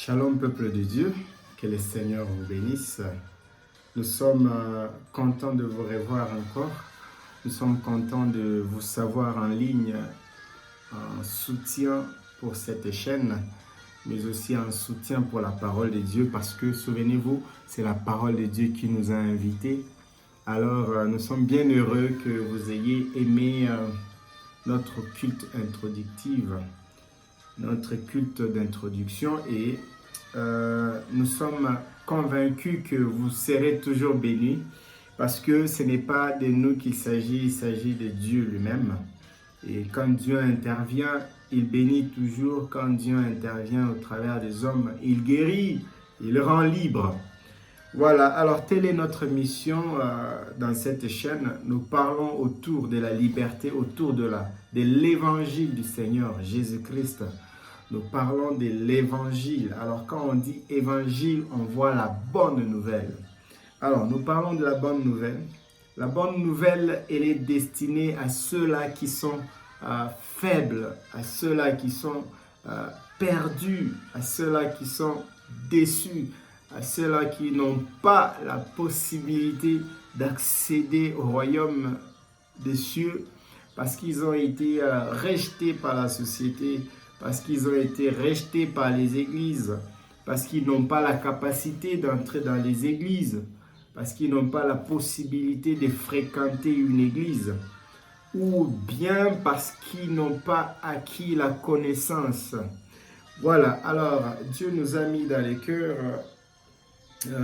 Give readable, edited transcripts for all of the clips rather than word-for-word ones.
Shalom peuple de Dieu, que le Seigneur vous bénisse. Nous sommes contents de vous revoir encore. Nous sommes contents de vous savoir en ligne, en soutien pour cette chaîne, mais aussi en soutien pour la parole de Dieu, parce que souvenez-vous, c'est la parole de Dieu qui nous a invités. Alors nous sommes bien heureux que vous ayez aimé notre culte introductif, notre culte d'introduction, et nous sommes convaincus que vous serez toujours bénis, parce que ce n'est pas de nous qu'il s'agit, il s'agit de Dieu lui-même. Et quand Dieu intervient, il bénit toujours. Quand Dieu intervient au travers des hommes, il guérit, il rend libre. Voilà, alors telle est notre mission dans cette chaîne. Nous parlons autour de la liberté, autour de l'évangile du Seigneur Jésus-Christ. Nous parlons de l'évangile. Alors quand on dit évangile, on voit la bonne nouvelle. Alors nous parlons de la bonne nouvelle. La bonne nouvelle, elle est destinée à ceux-là qui sont faibles, à ceux-là qui sont perdus, à ceux-là qui sont déçus, à ceux-là qui n'ont pas la possibilité d'accéder au royaume des cieux parce qu'ils ont été rejetés par la société, parce qu'ils ont été rejetés par les églises, parce qu'ils n'ont pas la capacité d'entrer dans les églises, parce qu'ils n'ont pas la possibilité de fréquenter une église, ou bien parce qu'ils n'ont pas acquis la connaissance. Voilà, alors Dieu nous a mis dans les cœurs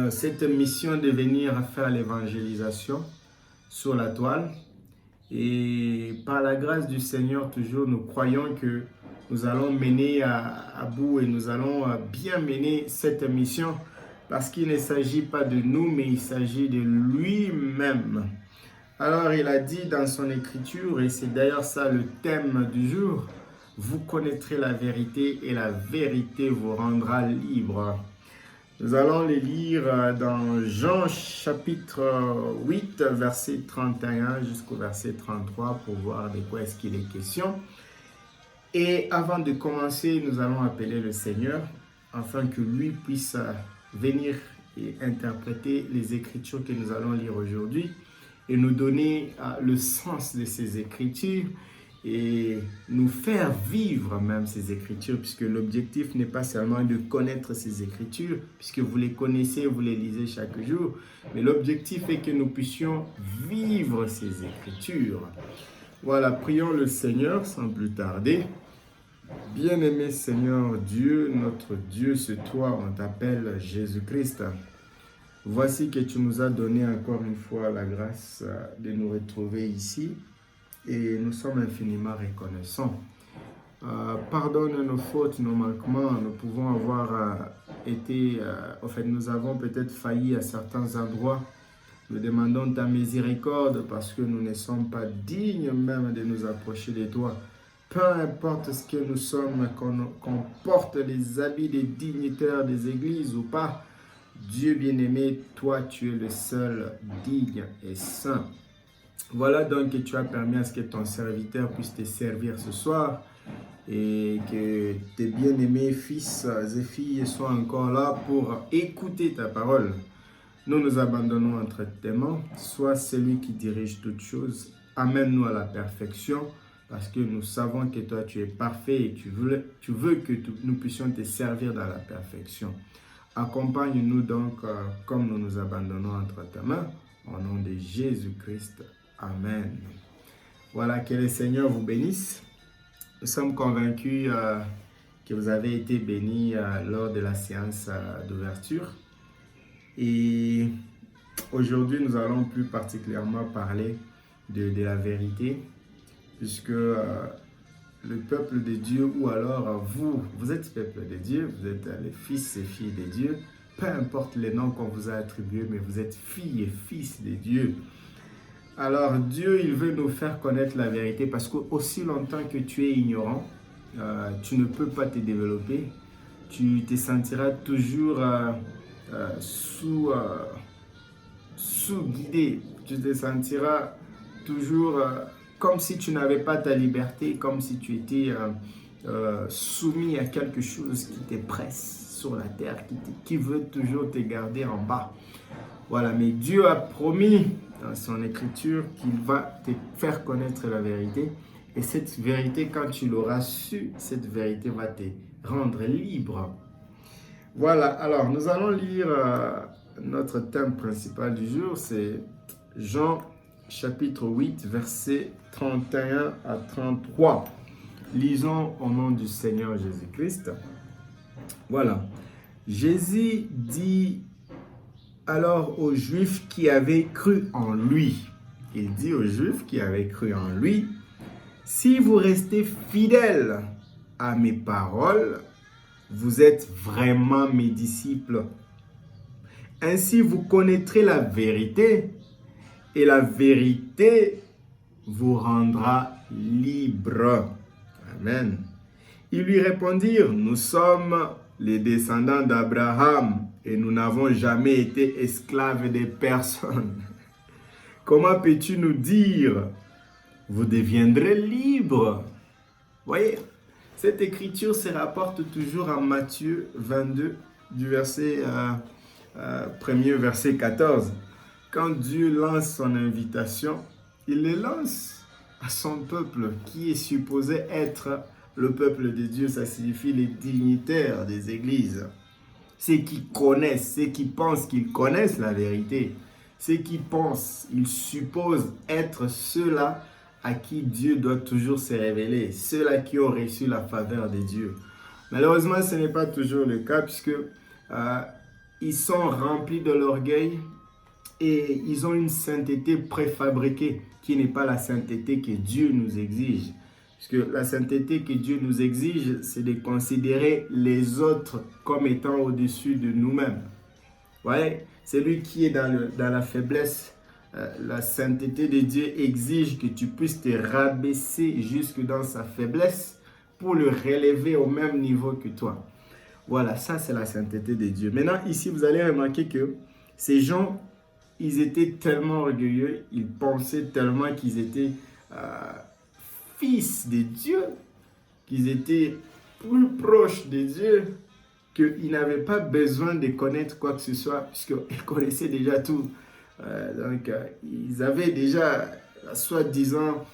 cette mission de venir faire l'évangélisation sur la toile. Et par la grâce du Seigneur, toujours, nous croyons que nous allons mener à bout et nous allons bien mener cette mission, parce qu'il ne s'agit pas de nous, mais il s'agit de lui-même. Alors, il a dit dans son écriture, et c'est d'ailleurs ça le thème du jour, « Vous connaîtrez la vérité et la vérité vous rendra libre ». Nous allons les lire dans Jean chapitre 8, verset 31 jusqu'au verset 33 pour voir de quoi est-ce qu'il est question. Et avant de commencer, nous allons appeler le Seigneur afin que lui puisse venir et interpréter les Écritures que nous allons lire aujourd'hui et nous donner le sens de ces Écritures et nous faire vivre même ces Écritures, puisque l'objectif n'est pas seulement de connaître ces Écritures, puisque vous les connaissez, vous les lisez chaque jour, mais l'objectif est que nous puissions vivre ces Écritures. Voilà, prions le Seigneur sans plus tarder. Bien-aimé Seigneur Dieu, notre Dieu, c'est toi, on t'appelle Jésus-Christ. Voici que tu nous as donné encore une fois la grâce de nous retrouver ici et nous sommes infiniment reconnaissants. Pardonne nos fautes, nos manquements, nous pouvons avoir nous avons peut-être failli à certains endroits. Nous demandons ta miséricorde parce que nous ne sommes pas dignes même de nous approcher de toi. Peu importe ce que nous sommes, qu'on porte les habits des dignitaires des églises ou pas, Dieu bien-aimé, toi tu es le seul digne et saint. Voilà donc que tu as permis à ce que ton serviteur puisse te servir ce soir et que tes bien-aimés fils et filles soient encore là pour écouter ta parole. Nous nous abandonnons entre tes mains, sois celui qui dirige toutes choses, amène-nous à la perfection, parce que nous savons que toi tu es parfait et tu veux que nous puissions te servir dans la perfection. Accompagne-nous donc comme nous nous abandonnons entre tes mains, au nom de Jésus-Christ. Amen. Voilà, que le Seigneur vous bénisse. Nous sommes convaincus que vous avez été bénis lors de la séance d'ouverture. Et aujourd'hui, nous allons plus particulièrement parler de la vérité, puisque le peuple de Dieu, ou alors vous êtes peuple de Dieu, vous êtes les fils et filles de Dieu, peu importe les noms qu'on vous a attribués, mais vous êtes filles et fils de Dieu. Alors Dieu, il veut nous faire connaître la vérité, parce qu'aussi longtemps que tu es ignorant, tu ne peux pas te développer, tu te sentiras toujours sous-guidé, tu te sentiras toujours comme si tu n'avais pas ta liberté, comme si tu étais soumis à quelque chose qui te presse sur la terre, qui veut toujours te garder en bas. Voilà, mais Dieu a promis dans son écriture qu'il va te faire connaître la vérité. Et cette vérité, quand tu l'auras su, cette vérité va te rendre libre. Voilà, alors nous allons lire notre thème principal du jour, c'est Jean chapitre 8, versets 31 à 33. Lisons au nom du Seigneur Jésus-Christ. Voilà, Jésus dit alors aux Juifs qui avaient cru en lui. Il dit aux Juifs qui avaient cru en lui, si vous restez fidèles à mes paroles, vous êtes vraiment mes disciples. Ainsi, vous connaîtrez la vérité et la vérité vous rendra libre. Amen. Ils lui répondirent, nous sommes les descendants d'Abraham et nous n'avons jamais été esclaves des personnes. Comment peux-tu nous dire, vous deviendrez libres? Voyez, cette écriture se rapporte toujours à Matthieu 22, du verset 14. Quand Dieu lance son invitation, il le lance à son peuple qui est supposé être le peuple de Dieu. Ça signifie les dignitaires des églises. Ceux qui connaissent, ceux qui pensent qu'ils connaissent la vérité. Ceux qui pensent, ils supposent être ceux-là à qui Dieu doit toujours se révéler. Ceux-là qui ont reçu la faveur de Dieu. Malheureusement, ce n'est pas toujours le cas puisque ils sont remplis de l'orgueil et ils ont une sainteté préfabriquée qui n'est pas la sainteté que Dieu nous exige. Parce que la sainteté que Dieu nous exige, c'est de considérer les autres comme étant au-dessus de nous-mêmes. Vous voyez, celui qui est dans la faiblesse, la sainteté de Dieu exige que tu puisses te rabaisser jusque dans sa faiblesse pour le relever au même niveau que toi. Voilà, ça c'est la sainteté de Dieu. Maintenant, ici, vous allez remarquer que ces gens, ils étaient tellement orgueilleux, ils pensaient tellement qu'ils étaient fils de Dieu, qu'ils étaient plus proches de Dieu, qu'ils n'avaient pas besoin de connaître quoi que ce soit, puisqu'ils connaissaient déjà tout. Donc, ils avaient déjà la soi-disant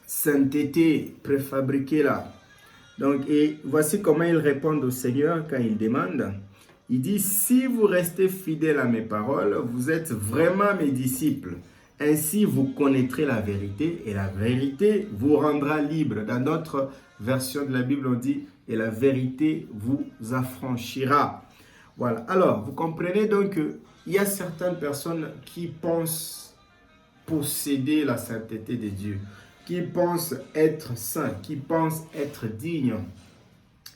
sainteté préfabriquée là. Donc, et voici comment ils répondent au Seigneur quand il demande. Il dit, si vous restez fidèles à mes paroles, vous êtes vraiment mes disciples. Ainsi, vous connaîtrez la vérité et la vérité vous rendra libre. Dans notre version de la Bible, on dit, et la vérité vous affranchira. Voilà. Alors, vous comprenez donc qu'il y a certaines personnes qui pensent posséder la sainteté de Dieu, qui pensent être saints, qui pensent être dignes.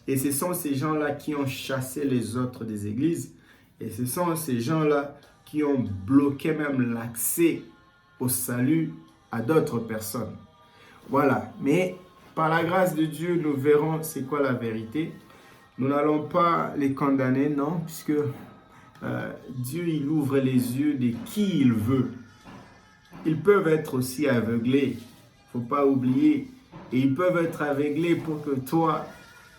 Et ce sont ces gens-là qui ont chassé les autres des églises. Et ce sont ces gens-là qui ont bloqué même l'accès au salut à d'autres personnes. Voilà. Mais par la grâce de Dieu, nous verrons c'est quoi la vérité. Nous n'allons pas les condamner, non, puisque Dieu, il ouvre les yeux de qui il veut. Ils peuvent être aussi aveuglés. Il ne faut pas oublier. Et ils peuvent être aveuglés pour que toi,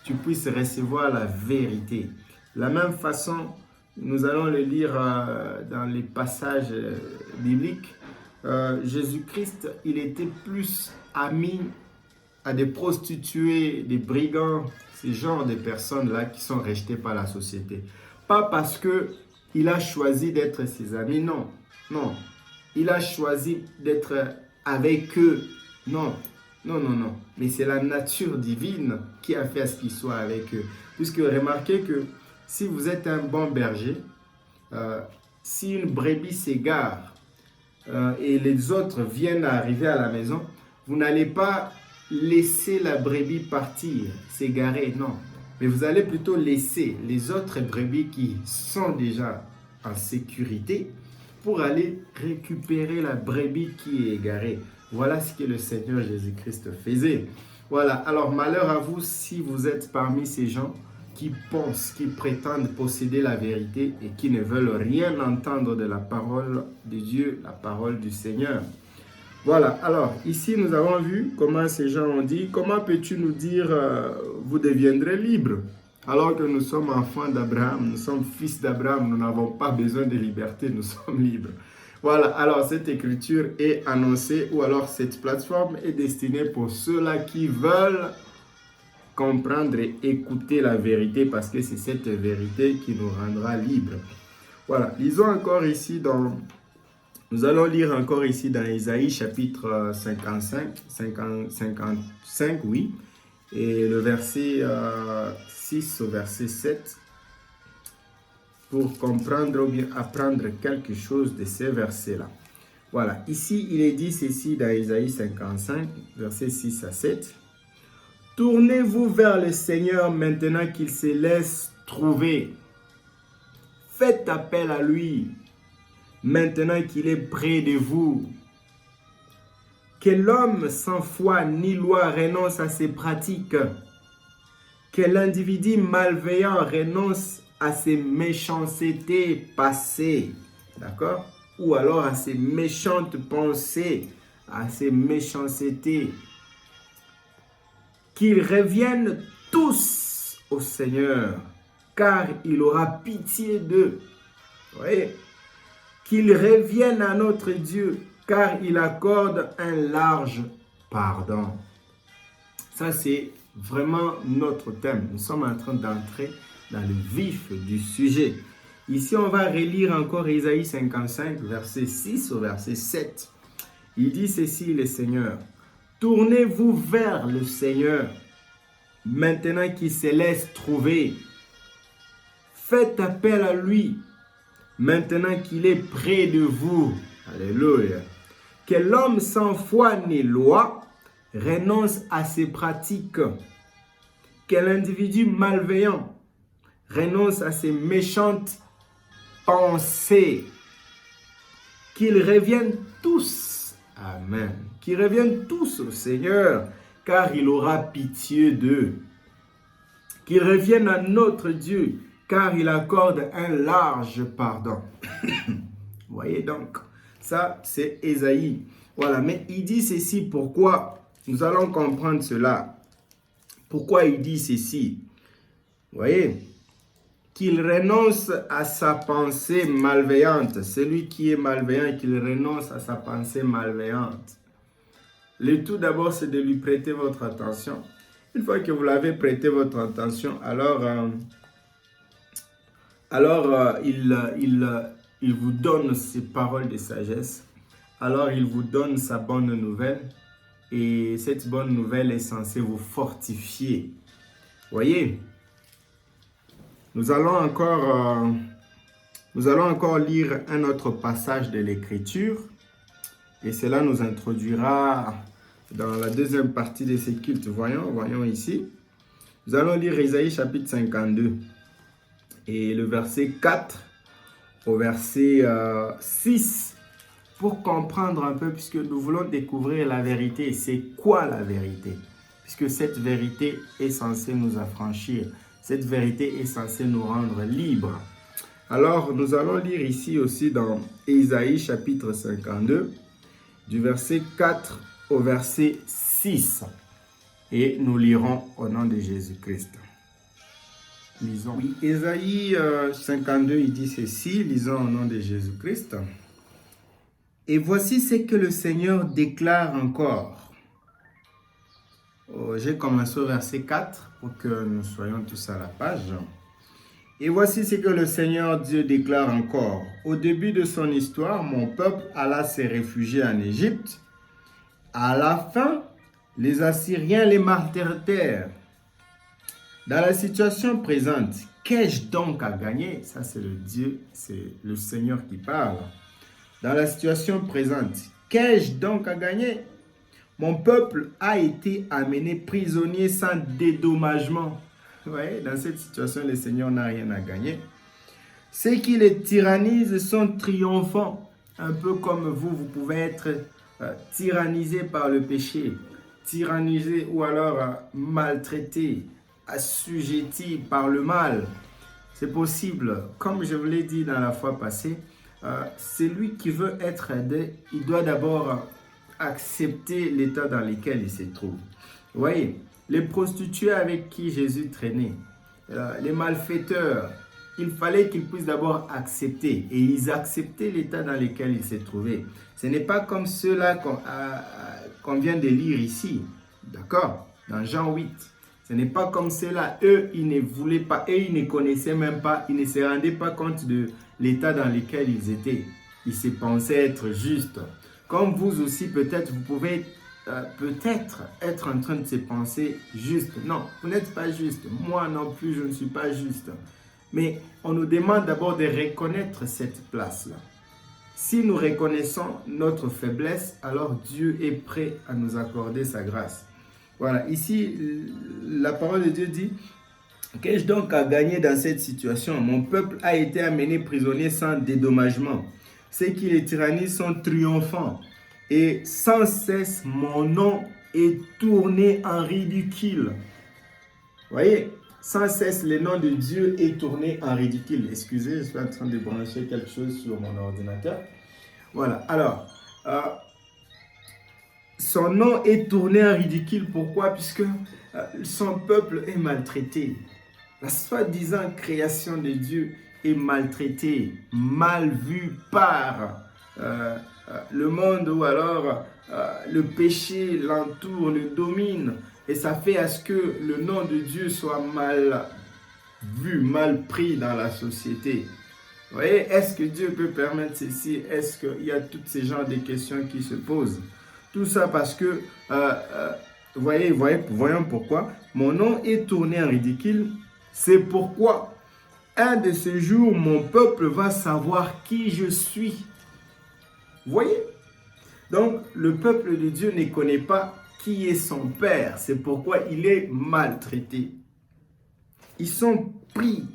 tu puisses recevoir la vérité. De la même façon, nous allons le lire dans les passages bibliques. Jésus-Christ, il était plus ami à des prostituées, des brigands, ces genres de personnes-là qui sont rejetées par la société. Pas parce qu'il a choisi d'être ses amis, non. Non. Il a choisi d'être avec eux, non. Non, non, non. Mais c'est la nature divine qui a fait à ce qu'il soit avec eux. Puisque remarquez que si vous êtes un bon berger, si une brebis s'égare et les autres viennent arriver à la maison, vous n'allez pas laisser la brebis partir, s'égarer, non. Mais vous allez plutôt laisser les autres brebis qui sont déjà en sécurité pour aller récupérer la brebis qui est égarée. Voilà ce que le Seigneur Jésus-Christ faisait. Voilà, alors malheur à vous si vous êtes parmi ces gens qui pensent, qui prétendent posséder la vérité et qui ne veulent rien entendre de la parole de Dieu, la parole du Seigneur. Voilà, alors ici nous avons vu comment ces gens ont dit, comment peux-tu nous dire vous deviendrez libres? Alors que nous sommes enfants d'Abraham, nous sommes fils d'Abraham, nous n'avons pas besoin de liberté, nous sommes libres. Voilà, alors cette écriture est annoncée, ou alors cette plateforme est destinée pour ceux-là qui veulent comprendre et écouter la vérité, parce que c'est cette vérité qui nous rendra libres. Voilà, lisons encore ici nous allons lire encore ici dans Ésaïe chapitre 55, oui, et le verset 6 au verset 7, pour comprendre ou bien apprendre quelque chose de ces versets-là. Voilà, ici il est dit ceci dans Ésaïe 55, versets 6 à 7. « Tournez-vous vers le Seigneur maintenant qu'il se laisse trouver. Faites appel à lui maintenant qu'il est près de vous. Que l'homme sans foi ni loi renonce à ses pratiques. Que l'individu malveillant renonce à ses méchancetés passées. » D'accord? Ou alors à ses méchantes pensées, à ses méchancetés. Qu'ils reviennent tous au Seigneur, car il aura pitié d'eux. Vous voyez? Qu'ils reviennent à notre Dieu, car il accorde un large pardon. Ça, c'est vraiment notre thème. Nous sommes en train d'entrer dans le vif du sujet. Ici, on va relire encore Ésaïe 55, verset 6 au verset 7. Il dit ceci, le Seigneur. « Tournez-vous vers le Seigneur, maintenant qu'il se laisse trouver. Faites appel à lui, maintenant qu'il est près de vous. » Alléluia. « Que l'homme sans foi ni loi renonce à ses pratiques. Que l'individu malveillant renonce à ses méchantes pensées. Qu'ils reviennent tous. Amen. Qu'ils reviennent tous au Seigneur, car il aura pitié d'eux. Qu'ils reviennent à notre Dieu, car il accorde un large pardon. » Vous voyez donc, ça c'est Ésaïe. Voilà, mais il dit ceci, pourquoi? Nous allons comprendre cela. Pourquoi il dit ceci? Vous voyez? Qu'il renonce à sa pensée malveillante. Celui qui est malveillant, qu'il renonce à sa pensée malveillante. Le tout d'abord, c'est de lui prêter votre attention. Une fois que vous l'avez prêté votre attention, alors il vous donne ses paroles de sagesse. Alors il vous donne sa bonne nouvelle. Et cette bonne nouvelle est censée vous fortifier. Voyez, nous allons encore lire un autre passage de l'Écriture. Et cela nous introduira dans la deuxième partie de ce culte. Voyons ici. Nous allons lire Ésaïe chapitre 52. Et le verset 4 au verset 6. Pour comprendre un peu, puisque nous voulons découvrir la vérité. C'est quoi la vérité? Puisque cette vérité est censée nous affranchir. Cette vérité est censée nous rendre libres. Alors, nous allons lire ici aussi dans Ésaïe chapitre 52, du verset 4 au verset 6. Et nous lirons au nom de Jésus-Christ. Lisons. Oui, Ésaïe 52, il dit ceci, lisons au nom de Jésus-Christ. « Et voici ce que le Seigneur déclare encore. » J'ai commencé au verset 4 pour que nous soyons tous à la page. « Et voici ce que le Seigneur Dieu déclare encore. Au début de son histoire, mon peuple alla se réfugier en Égypte. À la fin, les Assyriens les maltraitèrent. Dans la situation présente, qu'ai-je donc à gagner? » Ça, c'est le Dieu, c'est le Seigneur qui parle. Dans la situation présente, qu'ai-je donc à gagner? Mon peuple a été amené prisonnier sans dédommagement. Vous voyez, dans cette situation, le Seigneur n'a rien à gagner. Ceux qui les tyrannisent sont triomphants. Un peu comme vous pouvez être tyrannisé par le péché, tyrannisé ou alors maltraité, assujetti par le mal. C'est possible. Comme je vous l'ai dit dans la fois passée, celui qui veut être aidé, il doit d'abord accepter l'état dans lequel il se trouve. Vous voyez, les prostituées avec qui Jésus traînait, les malfaiteurs, il fallait qu'ils puissent d'abord accepter. Et ils acceptaient l'état dans lequel ils se trouvaient. Ce n'est pas comme ceux-là qu'on vient de lire ici. D'accord? Dans Jean 8. Ce n'est pas comme ceux-là. Eux, ils ne voulaient pas. Eux, ils ne connaissaient même pas. Ils ne se rendaient pas compte de l'état dans lequel ils étaient. Ils se pensaient être justes. Comme vous aussi, peut-être, vous pouvez peut-être être en train de se penser juste. Non, vous n'êtes pas juste. Moi non plus, je ne suis pas juste. Mais on nous demande d'abord de reconnaître cette place-là. Si nous reconnaissons notre faiblesse, alors Dieu est prêt à nous accorder sa grâce. Voilà, ici, la parole de Dieu dit, qu'ai-je donc à gagner dans cette situation? Mon peuple a été amené prisonnier sans dédommagement. Ceux qui les tyrannisent sont triomphants. Et sans cesse, mon nom est tourné en ridicule. Voyez, sans cesse, le nom de Dieu est tourné en ridicule. Excusez, je suis en train de brancher quelque chose sur mon ordinateur. Voilà, alors, son nom est tourné en ridicule. Pourquoi? Puisque son peuple est maltraité. La soi-disant création de Dieu est maltraitée, mal vue par le monde, ou alors le péché l'entoure, le domine. Et ça fait à ce que le nom de Dieu soit mal vu, mal pris dans la société. Vous voyez, est-ce que Dieu peut permettre ceci? Est-ce qu'il y a tous ces genres de questions qui se posent? Tout ça parce que, voyons pourquoi. Mon nom est tourné en ridicule. C'est pourquoi, un de ces jours, mon peuple va savoir qui je suis. Vous voyez? Donc, le peuple de Dieu ne connaît pas qui est son père. C'est pourquoi il est maltraité. Ils sont pris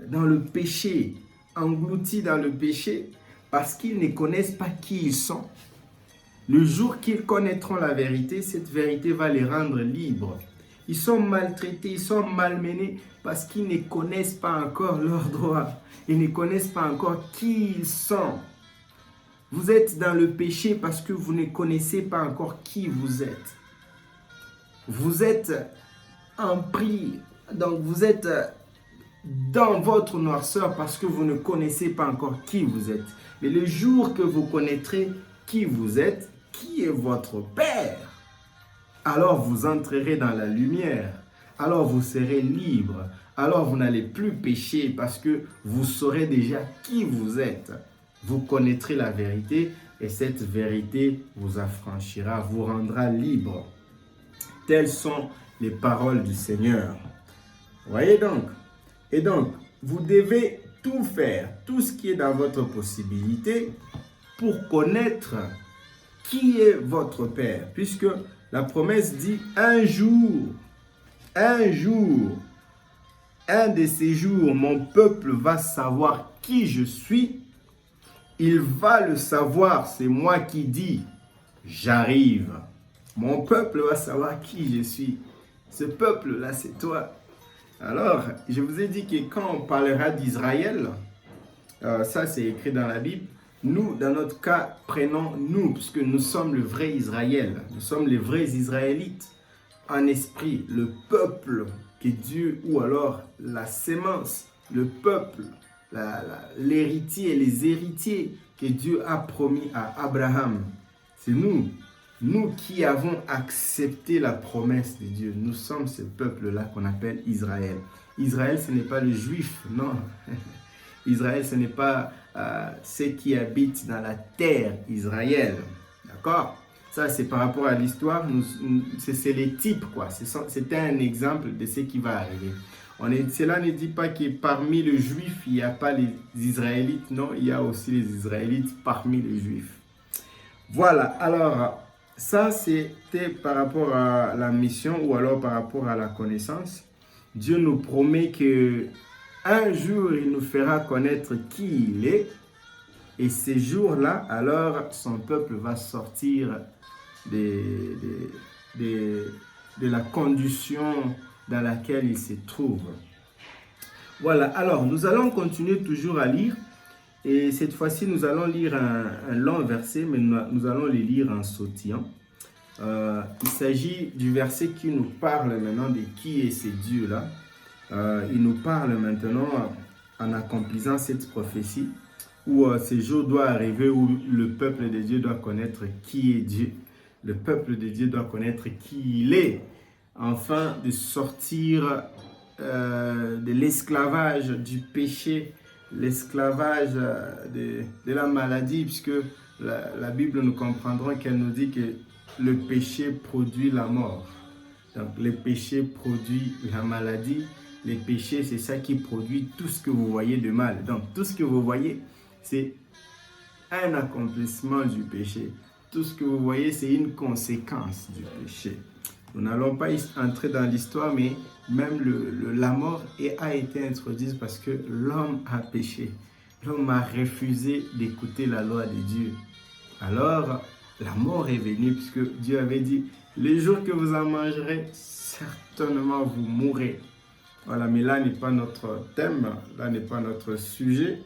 dans le péché, engloutis dans le péché, parce qu'ils ne connaissent pas qui ils sont. Le jour qu'ils connaîtront la vérité, cette vérité va les rendre libres. Ils sont maltraités, ils sont malmenés parce qu'ils ne connaissent pas encore leurs droits. Ils ne connaissent pas encore qui ils sont. Vous êtes dans le péché parce que vous ne connaissez pas encore qui vous êtes. Vous êtes en prix, donc vous êtes dans votre noirceur parce que vous ne connaissez pas encore qui vous êtes. Mais le jour que vous connaîtrez qui vous êtes, qui est votre Père, alors vous entrerez dans la lumière, alors vous serez libre, alors vous n'allez plus pécher parce que vous saurez déjà qui vous êtes. Vous connaîtrez la vérité et cette vérité vous affranchira, vous rendra libre. Telles sont les paroles du Seigneur. Voyez donc? Et donc, vous devez tout faire, tout ce qui est dans votre possibilité pour connaître qui est votre Père. Puisque la promesse dit un jour, un de ces jours, mon peuple va savoir qui je suis. Il va le savoir, c'est moi qui dis, j'arrive. Mon peuple va savoir qui je suis. Ce peuple-là, c'est toi. Alors, je vous ai dit que quand on parlera d'Israël, ça c'est écrit dans la Bible, nous, dans notre cas, prenons nous, puisque nous sommes le vrai Israël. Nous sommes les vrais Israélites en esprit, le peuple que Dieu, ou alors la sémence, le peuple, l'héritier, les héritiers que Dieu a promis à Abraham. C'est nous qui avons accepté la promesse de Dieu. Nous sommes ce peuple-là qu'on appelle Israël. Israël, ce n'est pas le juif, non. Israël, ce n'est pas ceux qui habitent dans la terre Israël. D'accord? Ça, c'est par rapport à l'histoire. C'est les types, quoi. C'était un exemple de ce qui va arriver. Cela ne dit pas que parmi les Juifs, il n'y a pas les Israélites. Non, il y a aussi les Israélites parmi les Juifs. Voilà, alors, ça c'était par rapport à la mission ou alors par rapport à la connaissance. Dieu nous promet que un jour, il nous fera connaître qui il est. Et ces jours-là, alors, son peuple va sortir de la condition dans laquelle il se trouve. Voilà, alors nous allons continuer toujours à lire. Et cette fois-ci, nous allons lire un long verset, mais nous allons les lire en sautillant. Il s'agit du verset qui nous parle maintenant de qui est ce Dieu-là. il nous parle maintenant en accomplissant cette prophétie où ce jour doit arriver où le peuple de Dieu doit connaître qui est Dieu. Le peuple de Dieu doit connaître qui il est, afin de sortir de l'esclavage du péché, l'esclavage de la maladie, puisque la Bible, nous comprendrons qu'elle nous dit que le péché produit la mort. Donc, le péché produit la maladie. Les péchés, c'est ça qui produit tout ce que vous voyez de mal. Donc, tout ce que vous voyez, c'est un accomplissement du péché. Tout ce que vous voyez, c'est une conséquence du péché. Nous n'allons pas entrer dans l'histoire, mais même la mort a été introduite parce que l'homme a péché. L'homme a refusé d'écouter la loi de Dieu. Alors, la mort est venue puisque Dieu avait dit, les jours que vous en mangerez, certainement vous mourrez. Voilà, mais là n'est pas notre thème, là n'est pas notre sujet.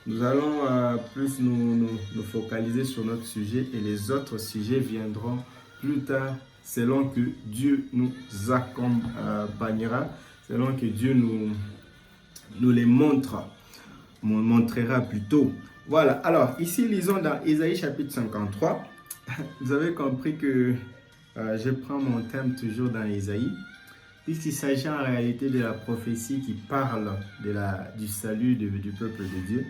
Nous allons plus nous focaliser sur notre sujet et les autres sujets viendront plus tard selon que Dieu nous accompagnera, selon que Dieu nous les montrera plutôt. Voilà, alors ici lisons dans Ésaïe chapitre 53. Vous avez compris que je prends mon thème toujours dans Ésaïe, puisqu'il s'agit en réalité de la prophétie qui parle du salut du peuple de Dieu.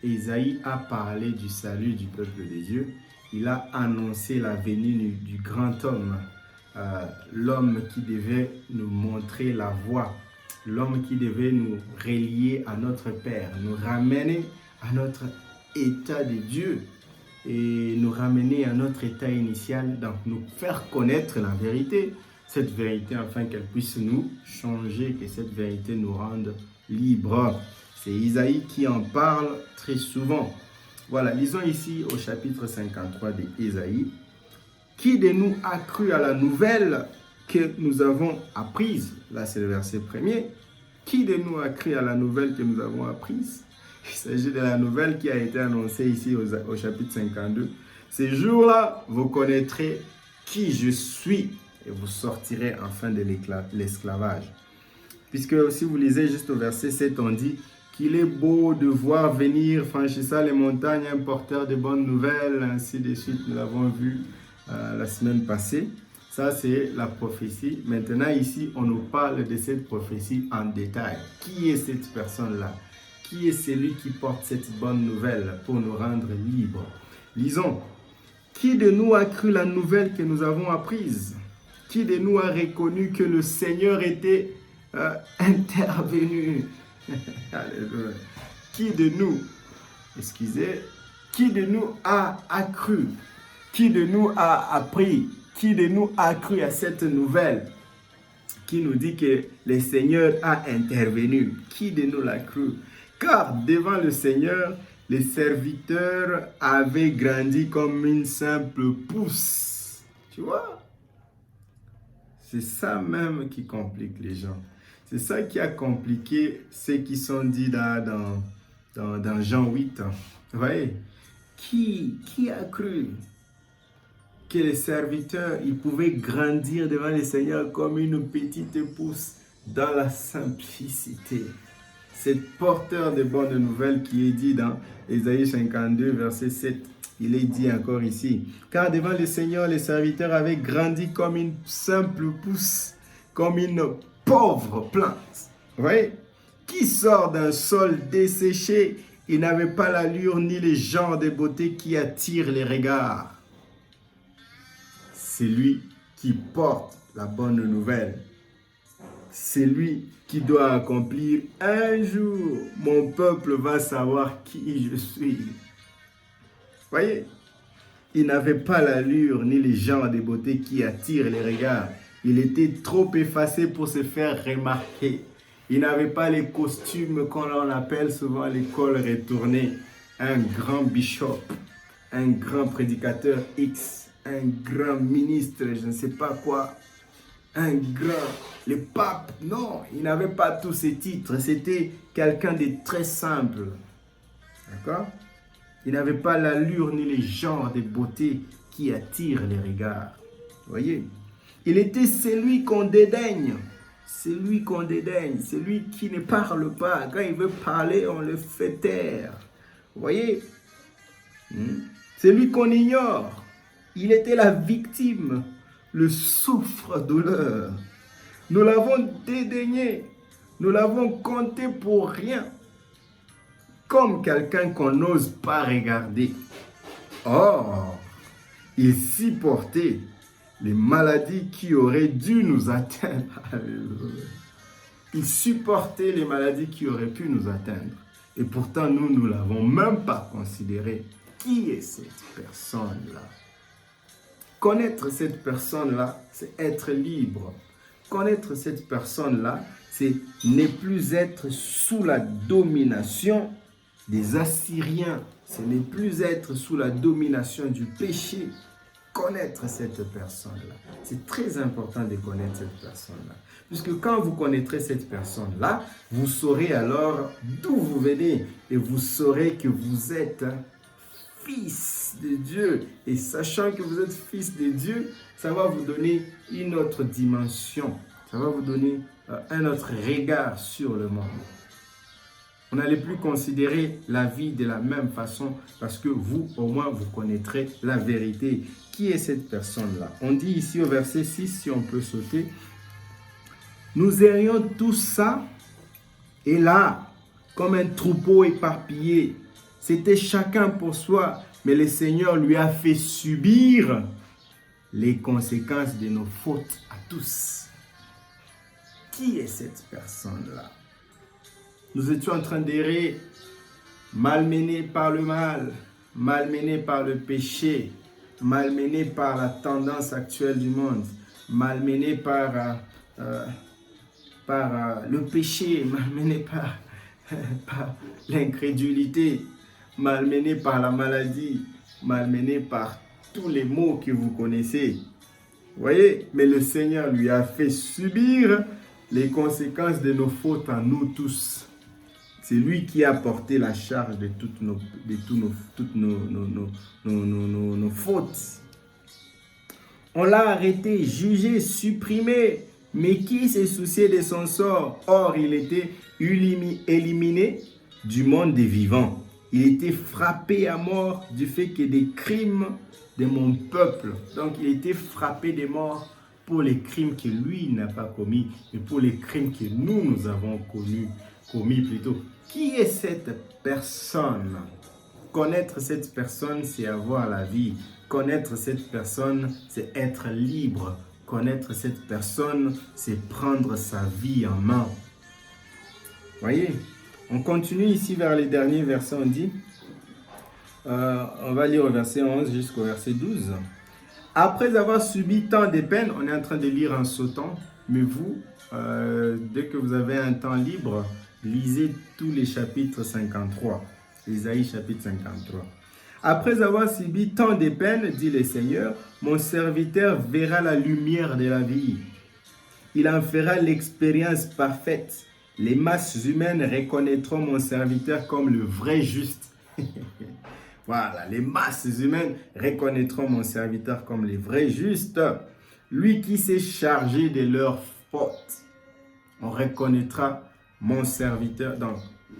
Ésaïe a parlé du salut du peuple de Dieu. Il a annoncé la venue du grand homme, l'homme qui devait nous montrer la voie, l'homme qui devait nous relier à notre Père, nous ramener à notre état de Dieu et nous ramener à notre état initial, donc nous faire connaître la vérité, cette vérité afin qu'elle puisse nous changer, que cette vérité nous rende libres. C'est Isaïe qui en parle très souvent. Voilà, lisons ici au chapitre 53 d'Ésaïe. Qui de nous a cru à la nouvelle que nous avons apprise? Là, c'est le verset premier. Qui de nous a cru à la nouvelle que nous avons apprise? Il s'agit de la nouvelle qui a été annoncée ici au chapitre 52. Ces jours-là, vous connaîtrez qui je suis et vous sortirez enfin de l'esclavage. Puisque si vous lisez juste au verset 7, on dit qu'il est beau de voir venir franchissant les montagnes un porteur de bonnes nouvelles, ainsi de suite, nous l'avons vu la semaine passée. Ça, c'est la prophétie. Maintenant, ici, on nous parle de cette prophétie en détail. Qui est cette personne-là? Qui est celui qui porte cette bonne nouvelle pour nous rendre libres? Lisons. Qui de nous a cru la nouvelle que nous avons apprise? Qui de nous a reconnu que le Seigneur était intervenu? Alléluia. Qui de nous, qui de nous a cru? Qui de nous a appris? Qui de nous a cru à cette nouvelle qui nous dit que le Seigneur a intervenu? Qui de nous l'a cru? Car devant le Seigneur, les serviteurs avaient grandi comme une simple pousse. Tu vois? C'est ça même qui complique les gens. C'est ça qui a compliqué ce qui sont dit dans Jean 8. Vous voyez? Qui a cru que les serviteurs, ils pouvaient grandir devant le Seigneur comme une petite pousse dans la simplicité? C'est porteur de bonnes nouvelles qui est dit dans Ésaïe 52, verset 7. Il est dit encore ici. Car devant le Seigneur, les serviteurs avaient grandi comme une simple pousse, comme une pauvre plante. Vous voyez? Qui sort d'un sol desséché, il n'avait pas l'allure ni les genres de beauté qui attirent les regards. C'est lui qui porte la bonne nouvelle. C'est lui qui doit accomplir. Un jour, mon peuple va savoir qui je suis. Voyez, il n'avait pas l'allure ni les genres de beauté qui attirent les regards. Il était trop effacé pour se faire remarquer. Il n'avait pas les costumes qu'on appelle souvent les cols retournés. Un grand bishop, un grand prédicateur X, un grand ministre, je ne sais pas quoi. Le pape, non, il n'avait pas tous ces titres. C'était quelqu'un de très simple. D'accord? Il n'avait pas l'allure ni les genres de beauté qui attirent les regards. Voyez? Il était celui qu'on dédaigne, c'est lui qu'on dédaigne, c'est lui qui ne parle pas. Quand il veut parler, on le fait taire. Vous voyez? C'est lui qu'on ignore. Il était la victime, le souffre-douleur. Nous l'avons dédaigné, nous l'avons compté pour rien, comme quelqu'un qu'on n'ose pas regarder. Or, il supportait les maladies qui auraient dû nous atteindre. Alléluia. Il supportait les maladies qui auraient pu nous atteindre. Et pourtant, nous ne l'avons même pas considéré. Qui est cette personne-là? Connaître cette personne-là, c'est être libre. Connaître cette personne-là, c'est ne plus être sous la domination des Assyriens. Ce n'est plus être sous la domination du péché. Connaître cette personne-là. C'est très important de connaître cette personne-là. Puisque quand vous connaîtrez cette personne-là, vous saurez alors d'où vous venez. Et vous saurez que vous êtes fils de Dieu. Et sachant que vous êtes fils de Dieu, ça va vous donner une autre dimension. Ça va vous donner un autre regard sur le monde. On n'allait plus considérer la vie de la même façon parce que vous, au moins, vous connaîtrez la vérité. Qui est cette personne-là? On dit ici au verset 6, si on peut sauter, « Nous errions tous ça et là, comme un troupeau éparpillé. C'était chacun pour soi, mais le Seigneur lui a fait subir les conséquences de nos fautes à tous. » Qui est cette personne-là? Nous étions en train d'errer, malmenés par le mal, malmenés par le péché, malmenés par la tendance actuelle du monde, malmenés par le péché, malmenés par l'incrédulité, malmenés par la maladie, malmenés par tous les maux que vous connaissez. Vous voyez? Mais le Seigneur lui a fait subir les conséquences de nos fautes à nous tous. C'est lui qui a porté la charge de toutes nos fautes. On l'a arrêté, jugé, supprimé. Mais qui s'est soucié de son sort? Or, il était éliminé du monde des vivants. Il était frappé à mort du fait que des crimes de mon peuple. Donc, il était frappé de mort pour les crimes que lui n'a pas commis, mais pour les crimes que nous avons commis plutôt. Qui est cette personne? Connaître cette personne, c'est avoir la vie. Connaître cette personne, c'est être libre. Connaître cette personne, c'est prendre sa vie en main. Voyez, on continue ici vers les derniers versets, on dit, on va lire au verset 11 jusqu'au verset 12. Après avoir subi tant de peines, on est en train de lire en sautant, mais vous, dès que vous avez un temps libre, lisez tous les chapitres 53, Isaïe chapitre 53. Après avoir subi tant de peines, dit le Seigneur, mon serviteur verra la lumière de la vie. Il en fera l'expérience parfaite. Les masses humaines reconnaîtront mon serviteur comme le vrai juste. Voilà, les masses humaines reconnaîtront mon serviteur comme le vrai juste. Lui qui s'est chargé de leurs fautes. On reconnaîtra mon serviteur. Donc,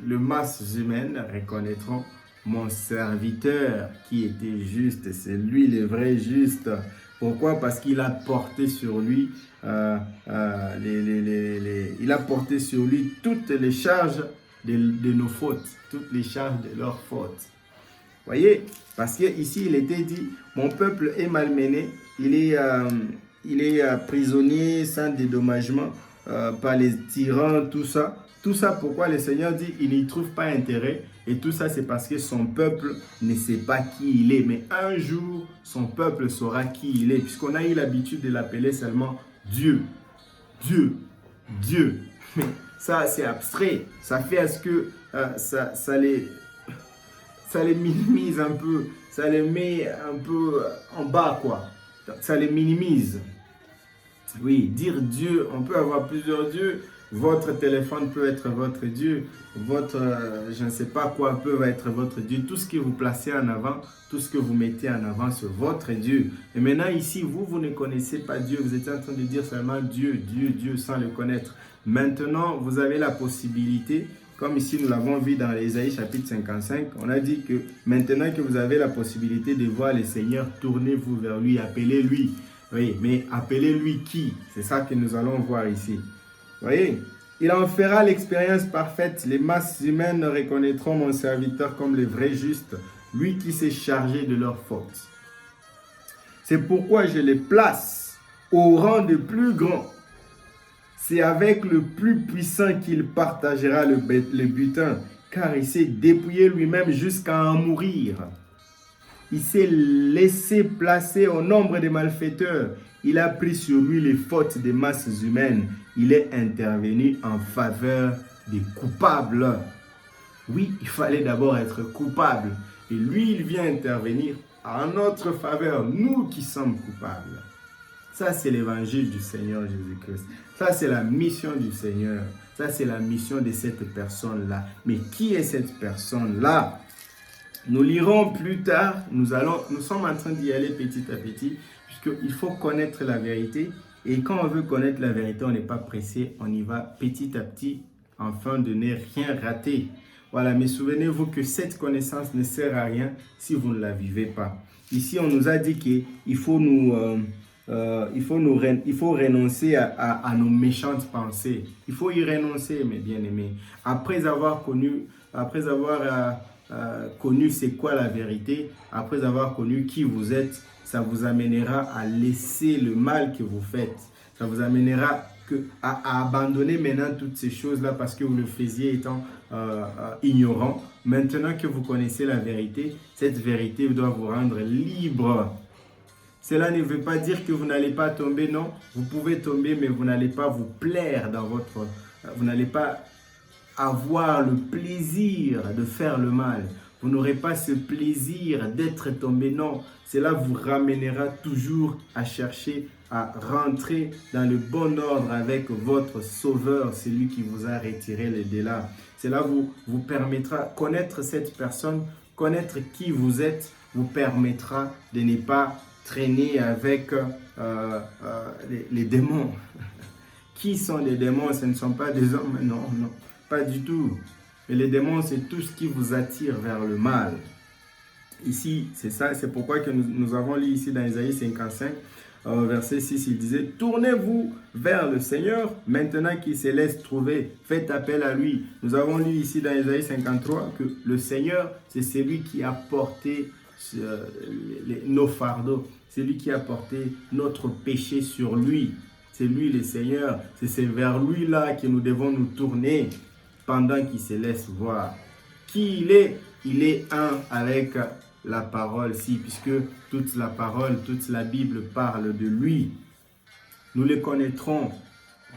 les masses humaines reconnaîtront mon serviteur qui était juste. C'est lui le vrai juste. Pourquoi? Parce qu'il a porté sur lui il a porté sur lui toutes les charges de nos fautes, toutes les charges de leurs fautes. Voyez, parce qu'ici il était dit, mon peuple est malmené, il est prisonnier sans dédommagement par les tyrans, tout ça. Tout ça, pourquoi le Seigneur dit, il n'y trouve pas intérêt. Et tout ça, c'est parce que son peuple ne sait pas qui il est. Mais un jour, son peuple saura qui il est. Puisqu'on a eu l'habitude de l'appeler seulement Dieu. Dieu. Dieu. Mais ça, c'est abstrait. Ça fait à ce que ça les minimise un peu. Ça les met un peu en bas, quoi. Ça les minimise. Oui, dire Dieu, on peut avoir plusieurs dieux. Votre téléphone peut être votre Dieu. Votre, je ne sais pas quoi peut être votre Dieu. Tout ce que vous placez en avant, tout ce que vous mettez en avant, c'est votre Dieu. Et maintenant ici, vous ne connaissez pas Dieu. Vous êtes en train de dire seulement Dieu, Dieu, Dieu, sans le connaître. Maintenant, vous avez la possibilité, comme ici nous l'avons vu dans Ésaïe chapitre 55, on a dit que maintenant que vous avez la possibilité de voir le Seigneur, tournez-vous vers lui, appelez-lui. Oui, mais appelez-lui qui? C'est ça que nous allons voir ici. Voyez, il en fera l'expérience parfaite. Les masses humaines reconnaîtront mon serviteur comme le vrai juste, lui qui s'est chargé de leurs fautes. C'est pourquoi je les place au rang de plus grands. C'est avec le plus puissant qu'il partagera le butin, car il s'est dépouillé lui-même jusqu'à en mourir. Il s'est laissé placer au nombre des malfaiteurs. Il a pris sur lui les fautes des masses humaines. Il est intervenu en faveur des coupables. Oui, il fallait d'abord être coupable. Et lui, il vient intervenir en notre faveur, nous qui sommes coupables. Ça, c'est l'évangile du Seigneur Jésus-Christ. Ça, c'est la mission du Seigneur. Ça, c'est la mission de cette personne-là. Mais qui est cette personne-là? Nous lirons plus tard. Nous sommes en train d'y aller petit à petit, puisqu'il faut connaître la vérité. Et quand on veut connaître la vérité, on n'est pas pressé. On y va petit à petit, afin de ne rien rater. Voilà, mais souvenez-vous que cette connaissance ne sert à rien si vous ne la vivez pas. Ici, on nous a dit qu'il faut renoncer à nos méchantes pensées. Il faut y renoncer, mes bien-aimés. Après avoir connu c'est quoi la vérité, après avoir connu qui vous êtes, ça vous amènera à laisser le mal que vous faites. Ça vous amènera à abandonner maintenant toutes ces choses-là parce que vous le faisiez étant ignorant. Maintenant que vous connaissez la vérité, cette vérité doit vous rendre libre. Cela ne veut pas dire que vous n'allez pas tomber, non. Vous pouvez tomber, mais vous n'allez pas vous plaire dans votre... Vous n'allez pas avoir le plaisir de faire le mal. Vous n'aurez pas ce plaisir d'être tombé, non. Cela vous ramènera toujours à chercher à rentrer dans le bon ordre avec votre Sauveur, celui qui vous a retiré les délais. Cela vous permettra de connaître cette personne, connaître qui vous êtes, vous permettra de ne pas traîner avec les démons. Qui sont les démons? Ce ne sont pas des hommes, non, non, pas du tout. Mais les démons, c'est tout ce qui vous attire vers le mal. Ici, c'est ça, c'est pourquoi que nous avons lu ici dans Ésaïe 55, verset 6, il disait « Tournez-vous vers le Seigneur, maintenant qu'il se laisse trouver, faites appel à lui. » Nous avons lu ici dans Ésaïe 53 que le Seigneur, c'est celui qui a porté nos fardeaux. C'est lui qui a porté notre péché sur lui. C'est lui le Seigneur. C'est vers lui là que nous devons nous tourner pendant qu'il se laisse voir. Qui il est? Il est un avec la parole, si, puisque toute la parole, toute la Bible parle de lui. Nous le connaîtrons.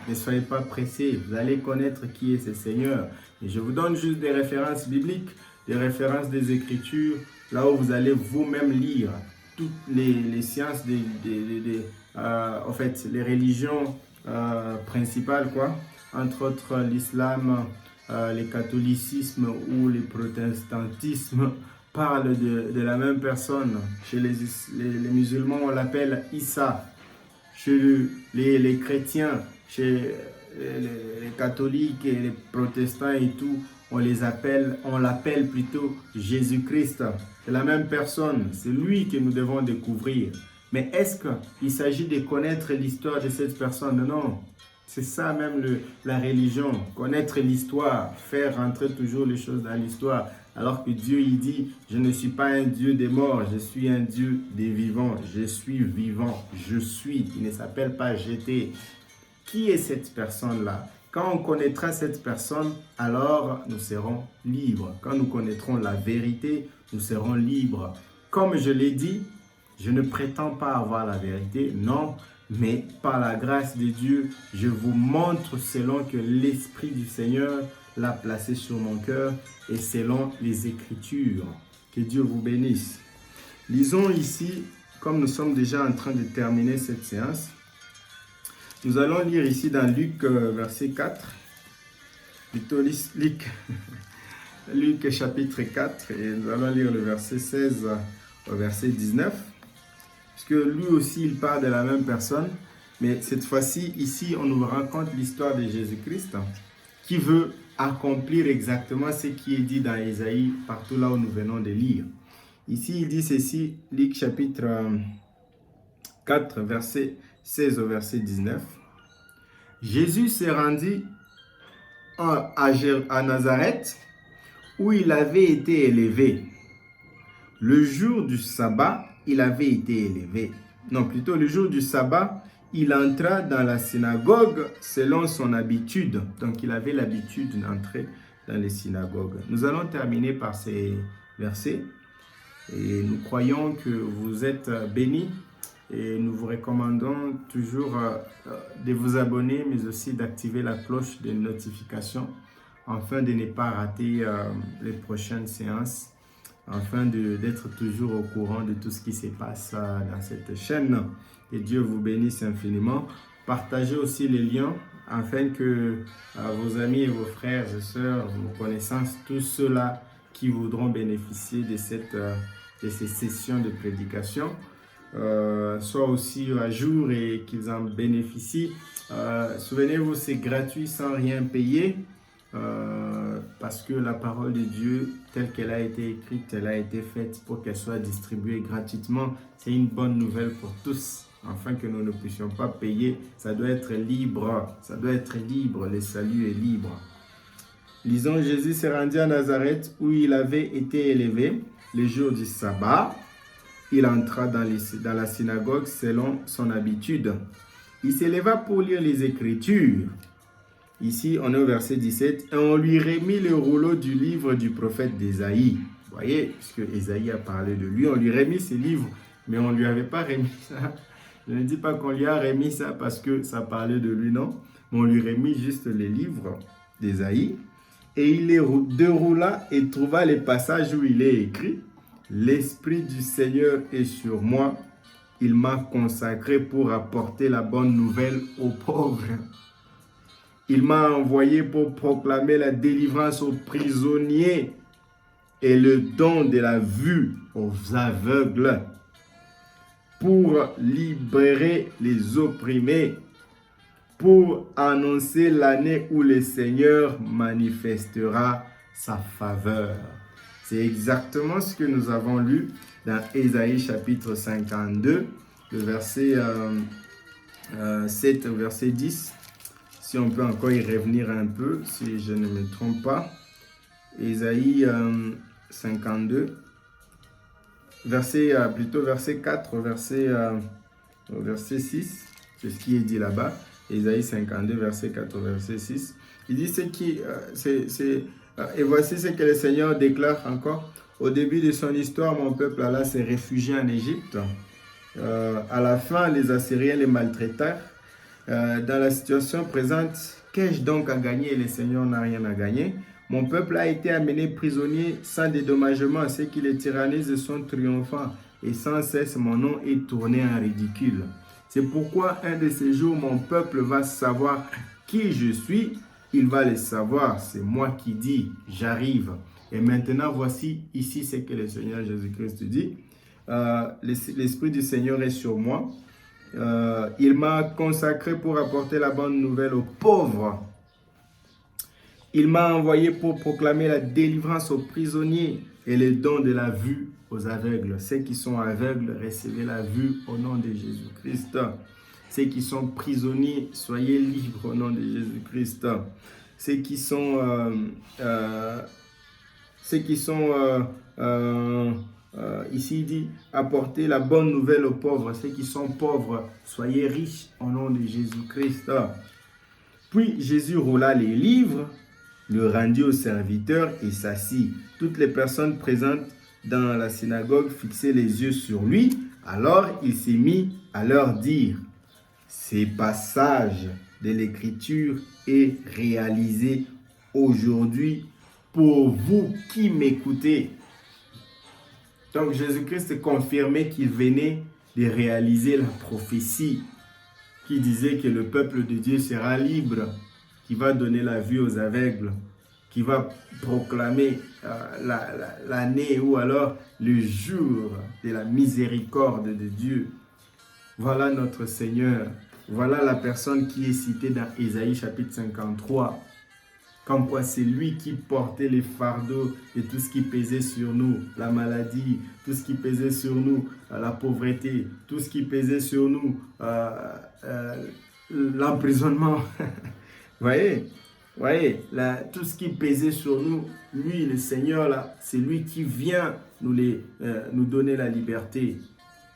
Ne soyez pas pressés. Vous allez connaître qui est ce Seigneur. Et je vous donne juste des références bibliques, des références des Écritures, là où vous allez vous-même lire toutes les sciences, en fait, les religions principales, quoi. Entre autres, l'islam, le catholicisme ou le protestantisme parlent de la même personne. Chez les musulmans, on l'appelle Issa. Chez les chrétiens, chez les catholiques et les protestants et tout, on l'appelle plutôt Jésus-Christ. C'est la même personne, c'est lui que nous devons découvrir. Mais est-ce qu'il s'agit de connaître l'histoire de cette personne? Non. C'est ça même la religion, connaître l'histoire, faire rentrer toujours les choses dans l'histoire. Alors que Dieu, il dit, je ne suis pas un Dieu des morts, je suis un Dieu des vivants. Je suis vivant, je suis. Il ne s'appelle pas j'étais. Qui est cette personne-là? Quand on connaîtra cette personne, alors nous serons libres. Quand nous connaîtrons la vérité, nous serons libres. Comme je l'ai dit, je ne prétends pas avoir la vérité, non. Mais par la grâce de Dieu, je vous montre selon que l'Esprit du Seigneur l'a placé sur mon cœur et selon les Écritures. Que Dieu vous bénisse. Lisons ici, comme nous sommes déjà en train de terminer cette séance, nous allons lire ici dans Luc verset 4. plutôt Luc, Luc chapitre 4, et nous allons lire le verset 16 au verset 19, puisque lui aussi il parle de la même personne, mais cette fois-ci, ici, on nous raconte l'histoire de Jésus-Christ qui veut accomplir exactement ce qui est dit dans Ésaïe, partout là où nous venons de lire. Ici, il dit ceci, Luc chapitre 4, verset 16 au verset 19. Jésus s'est rendu à Nazareth, où il avait été élevé. Le jour du sabbat, il avait été élevé. Non, plutôt le jour du sabbat, il entra dans la synagogue selon son habitude. Donc, il avait l'habitude d'entrer dans les synagogues. Nous allons terminer par ces versets. Et nous croyons que vous êtes bénis. Et nous vous recommandons toujours de vous abonner, mais aussi d'activer la cloche de notification afin de ne pas rater les prochaines séances, afin d'être toujours au courant de tout ce qui se passe dans cette chaîne. Que Dieu vous bénisse infiniment. Partagez aussi les liens afin que vos amis et vos frères et sœurs, vos connaissances, tous ceux-là qui voudront bénéficier de ces sessions de prédication, soient aussi à jour et qu'ils en bénéficient. Souvenez-vous, c'est gratuit sans rien payer. Parce que la parole de Dieu, telle qu'elle a été écrite, elle a été faite pour qu'elle soit distribuée gratuitement. C'est une bonne nouvelle pour tous, afin que nous ne puissions pas payer. Ça doit être libre, ça doit être libre, le salut est libre. Lisons, Jésus s'est rendu à Nazareth où il avait été élevé. Le jour du sabbat, il entra dans la synagogue selon son habitude. Il s'éleva pour lire les Écritures. Ici, on est au verset 17. Et on lui remit le rouleau du livre du prophète d'Ésaïe. Vous voyez, puisque Ésaïe a parlé de lui, on lui remis ce livre, mais on ne lui avait pas remis ça. Je ne dis pas qu'on lui a remis ça parce que ça parlait de lui, non. Mais on lui remit juste les livres d'Ésaïe. Et il les déroula et trouva les passages où il est écrit « L'Esprit du Seigneur est sur moi. Il m'a consacré pour apporter la bonne nouvelle aux pauvres. Il m'a envoyé pour proclamer la délivrance aux prisonniers et le don de la vue aux aveugles, pour libérer les opprimés, pour annoncer l'année où le Seigneur manifestera sa faveur. » C'est exactement ce que nous avons lu dans Ésaïe chapitre 52, le verset 7 au verset 10. Si on peut encore y revenir un peu, si je ne me trompe pas. Ésaïe 52, verset 4 au verset 6. C'est ce qui est dit là-bas. Ésaïe 52, verset 4 au verset 6. Il dit et voici ce que le Seigneur déclare encore. Au début de son histoire, mon peuple alla se réfugier en Égypte. À la fin, les Assyriens les maltraitèrent. Dans la situation présente, qu'ai-je donc à gagner? Le Seigneur n'a rien à gagner. Mon peuple a été amené prisonnier sans dédommagement, ce qui les tyrannise sont triomphants, et sans cesse mon nom est tourné en ridicule. C'est pourquoi un de ces jours, mon peuple va savoir qui je suis. Il va le savoir, c'est moi qui dis, j'arrive. Et maintenant, voici ici ce que le Seigneur Jésus-Christ dit. L'Esprit du Seigneur est sur moi. Il m'a consacré pour apporter la bonne nouvelle aux pauvres. Il m'a envoyé pour proclamer la délivrance aux prisonniers et le don de la vue aux aveugles. Ceux qui sont aveugles, recevez la vue au nom de Jésus-Christ. Ceux qui sont prisonniers, soyez libres au nom de Jésus-Christ. Ceux qui sont ici il dit apporter la bonne nouvelle aux pauvres. Ceux qui sont pauvres, soyez riches au nom de Jésus-Christ. Puis Jésus roula les livres, le rendit aux serviteurs et s'assit. Toutes les personnes présentes dans la synagogue fixaient les yeux sur lui. Alors il s'est mis à leur dire: ces passages de l'Écriture est réalisé aujourd'hui pour vous qui m'écoutez. Donc Jésus-Christ confirmait qu'il venait de réaliser la prophétie qui disait que le peuple de Dieu sera libre qui va donner la vue aux aveugles, qui va proclamer l'année ou alors le jour de la miséricorde de Dieu. Voilà notre Seigneur. Voilà la personne qui est citée dans Ésaïe chapitre 53. Comme quoi c'est lui qui portait les fardeaux de tout ce qui pesait sur nous, la maladie, tout ce qui pesait sur nous, la pauvreté, tout ce qui pesait sur nous, l'emprisonnement. Voyez, tout ce qui pesait sur nous, lui, le Seigneur, là, c'est lui qui vient nous donner la liberté.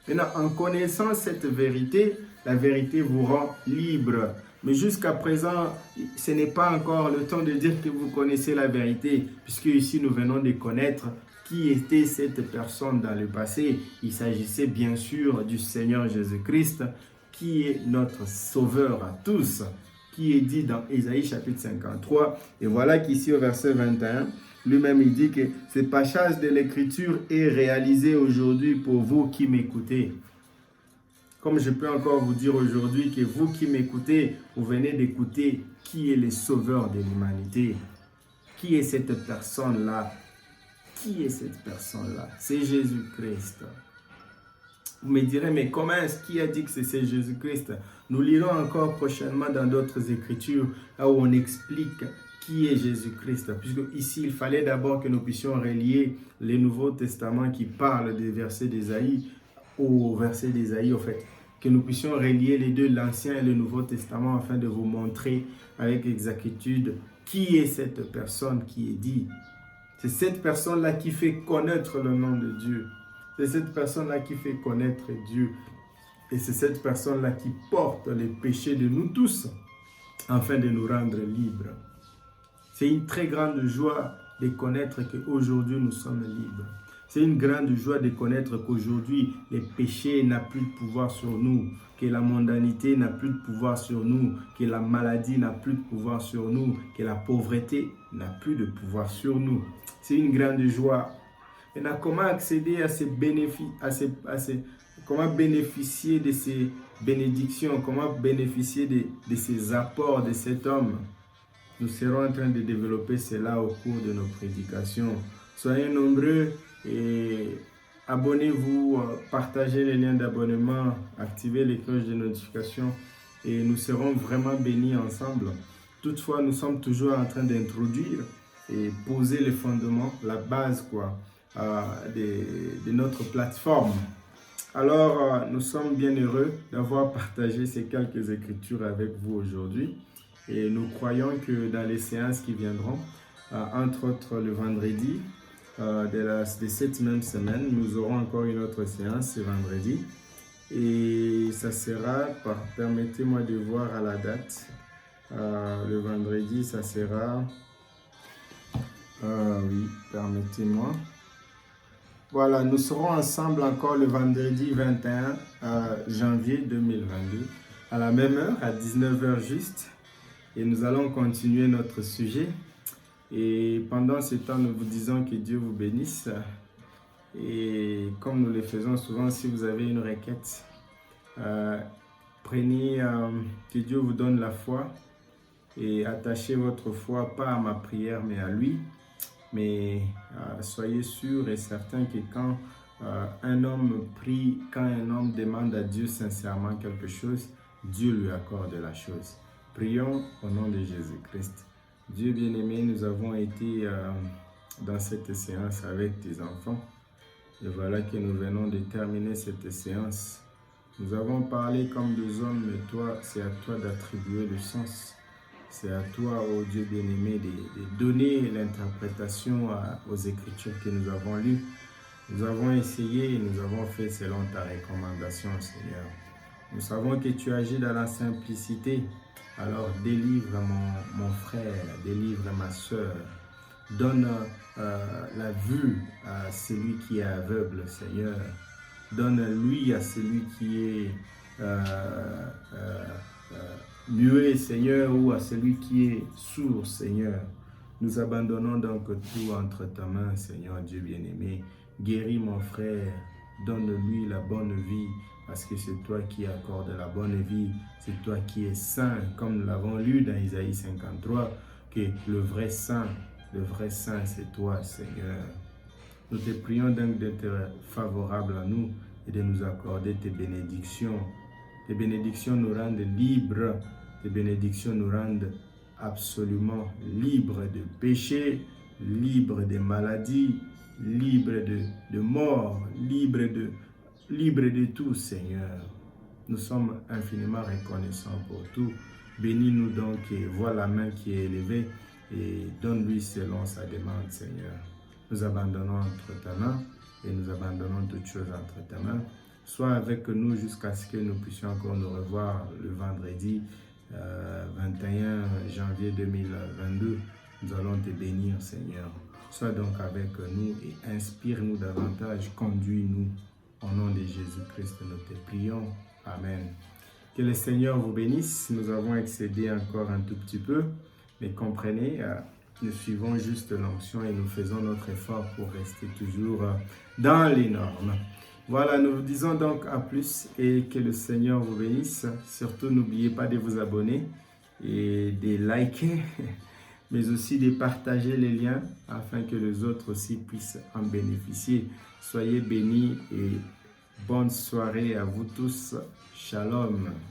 Maintenant, en connaissant cette vérité, la vérité vous rend libre. Mais jusqu'à présent, ce n'est pas encore le temps de dire que vous connaissez la vérité, puisque ici nous venons de connaître qui était cette personne dans le passé. Il s'agissait bien sûr du Seigneur Jésus-Christ, qui est notre sauveur à tous, qui est dit dans Ésaïe chapitre 53. Et voilà qu'ici au verset 21, lui-même il dit que ce passage de l'écriture est réalisé aujourd'hui pour vous qui m'écoutez. Comme je peux encore vous dire aujourd'hui que vous qui m'écoutez, vous venez d'écouter qui est le sauveur de l'humanité. Qui est cette personne-là? Qui est cette personne-là? C'est Jésus-Christ. Vous me direz, mais comment est-ce qu'il a dit que c'est Jésus-Christ? Nous lirons encore prochainement dans d'autres écritures là où on explique qui est Jésus-Christ. Puisque ici, il fallait d'abord que nous puissions relier le Nouveau Testament qui parle des versets d'Ésaïe au verset d'Ésaïe, en fait. Que nous puissions relier les deux, l'Ancien et le Nouveau Testament, afin de vous montrer avec exactitude qui est cette personne qui est dit. C'est cette personne-là qui fait connaître le nom de Dieu. C'est cette personne-là qui fait connaître Dieu. Et c'est cette personne-là qui porte les péchés de nous tous, afin de nous rendre libres. C'est une très grande joie de connaître qu'aujourd'hui nous sommes libres. C'est une grande joie de connaître qu'aujourd'hui, les péchés n'ont plus de pouvoir sur nous, que la mondanité n'a plus de pouvoir sur nous, que la maladie n'a plus de pouvoir sur nous, que la pauvreté n'a plus de pouvoir sur nous. C'est une grande joie. Maintenant, comment accéder à ces bénéfices, comment bénéficier de ces bénédictions, comment bénéficier de ces apports de cet homme? Nous serons en train de développer cela au cours de nos prédications. Soyez nombreux et abonnez-vous, partagez les liens d'abonnement, activez les cloches de notification et nous serons vraiment bénis ensemble. Toutefois, nous sommes toujours en train d'introduire et poser les fondements, la base de notre plateforme. Alors, nous sommes bien heureux d'avoir partagé ces quelques écritures avec vous aujourd'hui. Et nous croyons que dans les séances qui viendront, entre autres le vendredi de cette même semaine, nous aurons encore une autre séance ce vendredi. Et ça sera, permettez-moi de voir à la date, le vendredi, ça sera, oui, permettez-moi. Voilà, nous serons ensemble encore le vendredi 21 janvier 2022, à la même heure, à 19h juste. Et nous allons continuer notre sujet. Et pendant ce temps, nous vous disons que Dieu vous bénisse. Et comme nous le faisons souvent, si vous avez une requête, prenez que Dieu vous donne la foi et attachez votre foi pas à ma prière mais à lui. Mais soyez sûr et certain que quand un homme prie, quand un homme demande à Dieu sincèrement quelque chose, Dieu lui accorde la chose. Prions au nom de Jésus-Christ. Dieu bien-aimé, nous avons été dans cette séance avec tes enfants. Et voilà que nous venons de terminer cette séance. Nous avons parlé comme deux hommes, mais toi, c'est à toi d'attribuer le sens. C'est à toi, ô Dieu bien-aimé, de donner l'interprétation aux Écritures que nous avons lues. Nous avons essayé et nous avons fait selon ta recommandation, Seigneur. Nous savons que tu agis dans la simplicité. Alors délivre mon frère, délivre ma soeur. Donne la vue à celui qui est aveugle, Seigneur. Donne-lui à celui qui est muet, Seigneur, ou à celui qui est sourd, Seigneur. Nous abandonnons donc tout entre ta main, Seigneur Dieu bien-aimé. Guéris mon frère, donne-lui la bonne vie, parce que c'est toi qui accordes la bonne vie, c'est toi qui es saint, comme nous l'avons lu dans Isaïe 53, que le vrai saint, c'est toi, Seigneur. Nous te prions donc d'être favorable à nous et de nous accorder tes bénédictions. Tes bénédictions nous rendent libres, tes bénédictions nous rendent absolument libres de péché, libres de maladies, libres de mort, libres de tout, Seigneur. Nous sommes infiniment reconnaissants pour tout. Bénis-nous donc et vois la main qui est élevée et donne-lui selon sa demande, Seigneur. Nous abandonnons entre ta main et nous abandonnons toutes choses entre ta main. Sois avec nous jusqu'à ce que nous puissions encore nous revoir le vendredi 21 janvier 2022. Nous allons te bénir, Seigneur. Sois donc avec nous et inspire-nous davantage, conduis-nous. Au nom de Jésus-Christ, nous te prions. Amen. Que le Seigneur vous bénisse. Nous avons excédé encore un tout petit peu, mais comprenez, nous suivons juste l'onction et nous faisons notre effort pour rester toujours dans les normes. Voilà, nous vous disons donc à plus et que le Seigneur vous bénisse. Surtout, n'oubliez pas de vous abonner et de liker, mais aussi de partager les liens afin que les autres aussi puissent en bénéficier. Soyez bénis et bonne soirée à vous tous. Shalom.